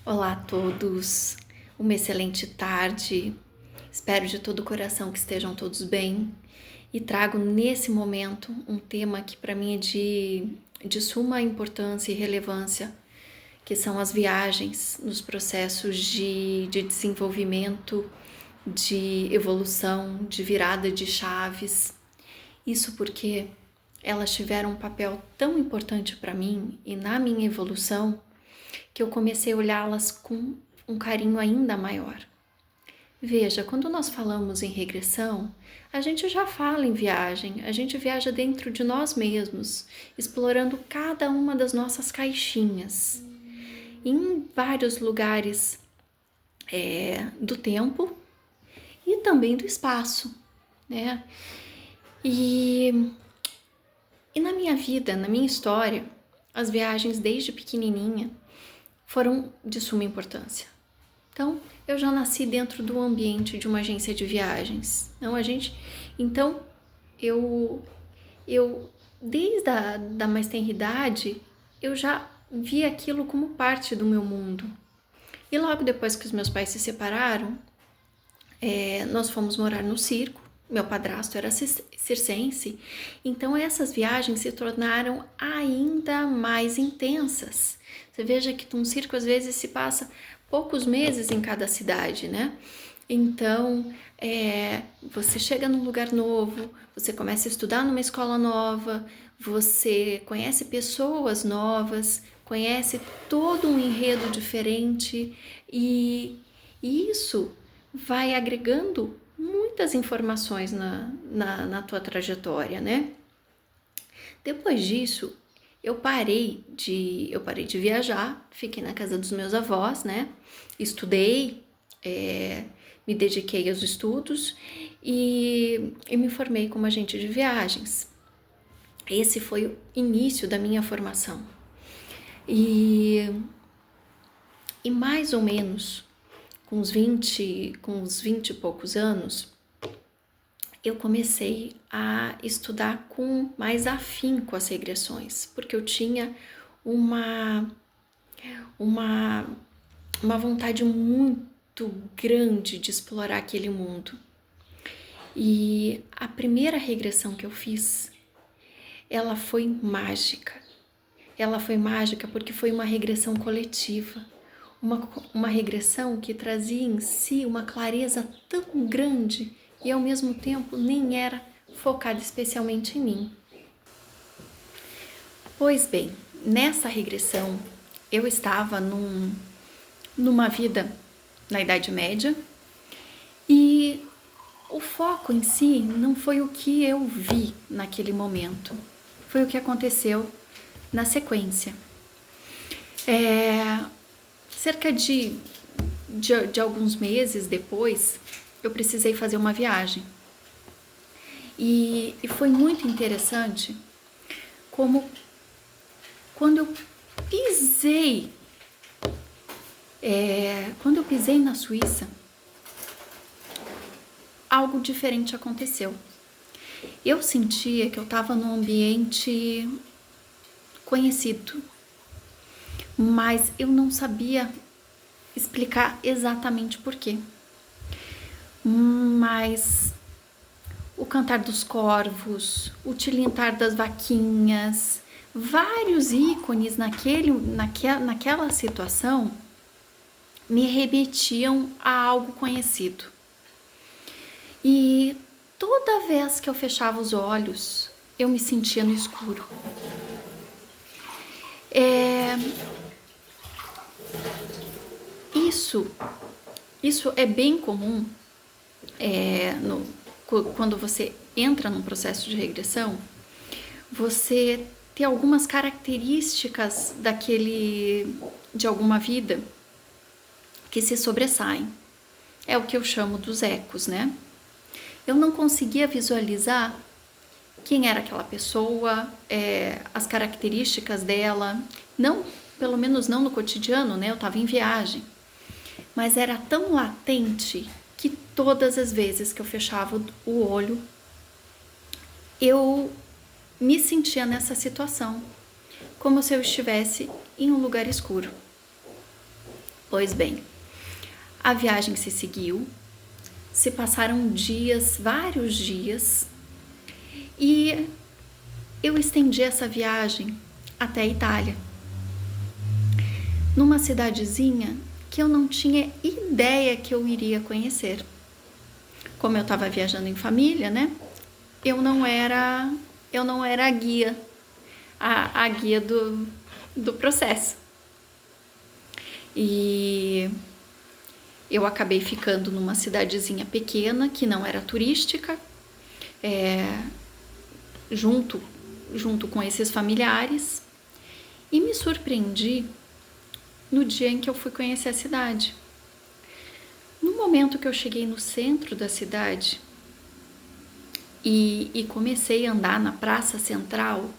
Olá a todos, uma excelente tarde. Espero de todo o coração que estejam todos bem e trago nesse momento um tema que para mim é de suma importância e relevância, que são as viagens nos processos de desenvolvimento, de evolução, de virada de chaves. Isso porque elas tiveram um papel tão importante para mim e na minha evolução que eu comecei a olhá-las com um carinho ainda maior. Veja, quando nós falamos em regressão, a gente já fala em viagem, a gente viaja dentro de nós mesmos, explorando cada uma das nossas caixinhas, em vários lugares do tempo e também do espaço, né? E na minha vida, na minha história, as viagens desde pequenininha foram de suma importância. Então, eu já nasci dentro do ambiente de uma agência de viagens. Então, eu desde a da mais tenra idade, eu já vi aquilo como parte do meu mundo. E logo depois que os meus pais se separaram, nós fomos morar no circo. Meu padrasto era circense, então essas viagens se tornaram ainda mais intensas. Você veja que um circo às vezes se passa poucos meses em cada cidade, né? Então, você chega num lugar novo, você começa a estudar numa escola nova, você conhece pessoas novas, conhece todo um enredo diferente e isso vai agregando muitas informações na tua trajetória, né? Depois disso, eu parei de viajar, fiquei na casa dos meus avós, né? Estudei, me dediquei aos estudos e me formei como agente de viagens. Esse foi o início da minha formação. E mais ou menos com uns 20 e poucos anos, eu comecei a estudar com mais afinco as regressões, porque eu tinha uma vontade muito grande de explorar aquele mundo. E a primeira regressão que eu fiz, ela foi mágica. Ela foi mágica porque foi uma regressão coletiva. Uma regressão que trazia em si uma clareza tão grande e ao mesmo tempo nem era focada especialmente em mim. Pois bem, nessa regressão eu estava numa vida na Idade Média e o foco em si não foi o que eu vi naquele momento, foi o que aconteceu na sequência. Cerca de alguns meses depois, eu precisei fazer uma viagem. E foi muito interessante como quando eu pisei na Suíça, algo diferente aconteceu. Eu sentia que eu estava num ambiente conhecido, mas eu não sabia explicar exatamente por quê. Mas o cantar dos corvos, o tilintar das vaquinhas, vários ícones naquela situação me remetiam a algo conhecido. E toda vez que eu fechava os olhos, eu me sentia no escuro. Isso é bem comum quando você entra num processo de regressão, você ter algumas características de alguma vida que se sobressaem. É o que eu chamo dos ecos, né? Eu não conseguia visualizar quem era aquela pessoa, as características dela, não, pelo menos não no cotidiano, né? Eu estava em viagem, mas era tão latente que todas as vezes que eu fechava o olho, eu me sentia nessa situação, como se eu estivesse em um lugar escuro. Pois bem, a viagem se seguiu, se passaram dias, vários dias, e eu estendi essa viagem até a Itália, numa cidadezinha que eu não tinha ideia que eu iria conhecer. Como eu estava viajando em família, né? Eu não era a guia, a guia do processo. E eu acabei ficando numa cidadezinha pequena, que não era turística, junto com esses familiares, e me surpreendi no dia em que eu fui conhecer a cidade. No momento que eu cheguei no centro da cidade e comecei a andar na praça central,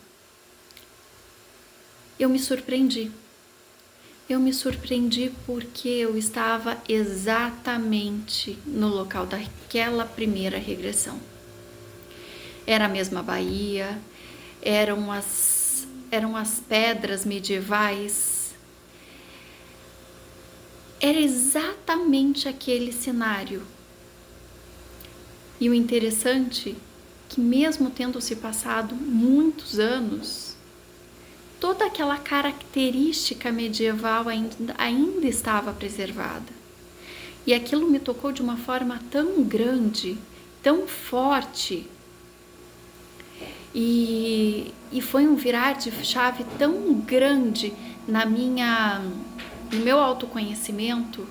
eu me surpreendi. Eu me surpreendi porque eu estava exatamente no local daquela primeira regressão. Era a mesma baía, eram as pedras medievais. Era exatamente aquele cenário. E o interessante é que, mesmo tendo se passado muitos anos, toda aquela característica medieval ainda estava preservada. E aquilo me tocou de uma forma tão grande, tão forte, e foi um virar de chave tão grande no meu autoconhecimento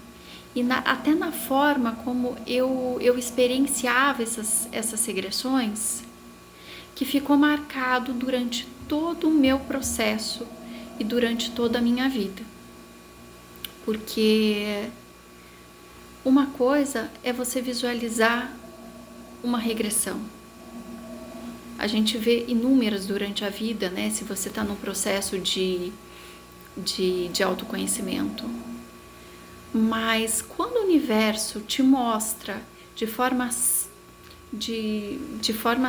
e até na forma como eu experienciava essas regressões, que ficou marcado durante todo o meu processo e durante toda a minha vida. Porque uma coisa é você visualizar uma regressão. A gente vê inúmeras durante a vida, né? Se você está num processo de autoconhecimento. Mas quando o universo te mostra de forma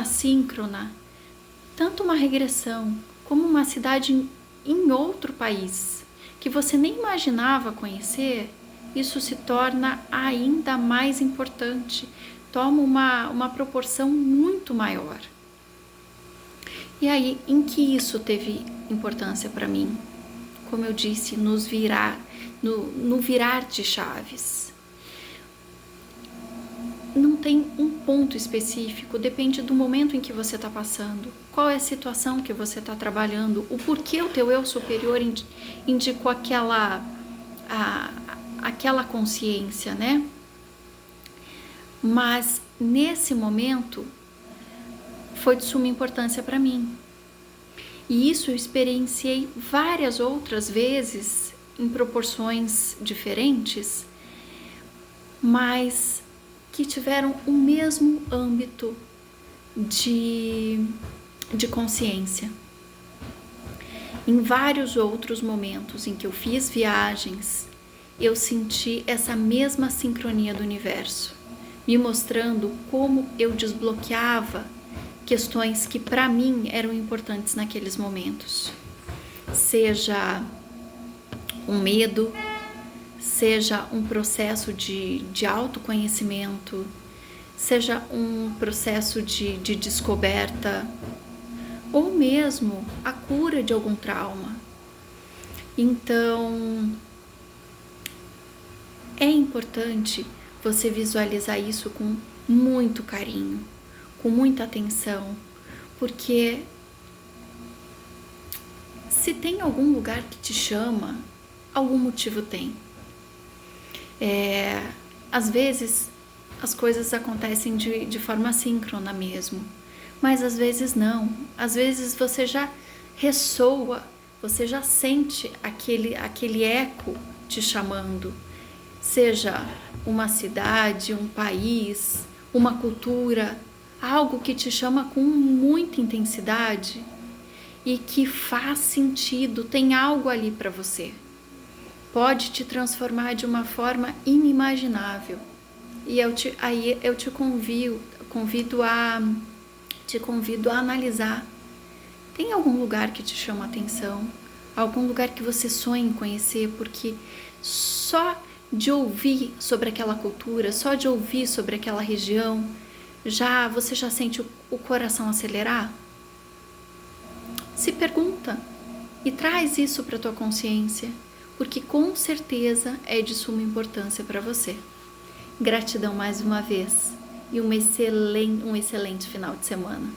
síncrona tanto uma regressão como uma cidade em outro país que você nem imaginava conhecer, isso se torna ainda mais importante, toma uma proporção muito maior. E aí, em que isso teve importância para mim? Como eu disse, no virar de chaves. Não tem um ponto específico, depende do momento em que você está passando, qual é a situação que você está trabalhando, o porquê o teu eu superior indicou aquela consciência, né? Mas nesse momento foi de suma importância para mim. E isso eu experienciei várias outras vezes em proporções diferentes, mas que tiveram o mesmo âmbito de consciência. Em vários outros momentos em que eu fiz viagens, eu senti essa mesma sincronia do universo, me mostrando como eu desbloqueava questões que para mim eram importantes naqueles momentos. Seja um medo, seja um processo de autoconhecimento, seja um processo de descoberta, ou mesmo a cura de algum trauma. Então, é importante você visualizar isso com muito carinho, com muita atenção, porque se tem algum lugar que te chama, algum motivo tem. Às vezes as coisas acontecem de forma síncrona mesmo, mas às vezes não. Às vezes você já ressoa, você já sente aquele eco te chamando, seja uma cidade, um país, uma cultura, algo que te chama com muita intensidade e que faz sentido, tem algo ali para você. Pode te transformar de uma forma inimaginável. E aí eu te convido a analisar. Tem algum lugar que te chama a atenção? Algum lugar que você sonha em conhecer? Porque só de ouvir sobre aquela cultura, só de ouvir sobre aquela região, você já sente o coração acelerar? Se pergunta e traz isso para tua consciência, porque com certeza é de suma importância para você. Gratidão mais uma vez e um excelente final de semana.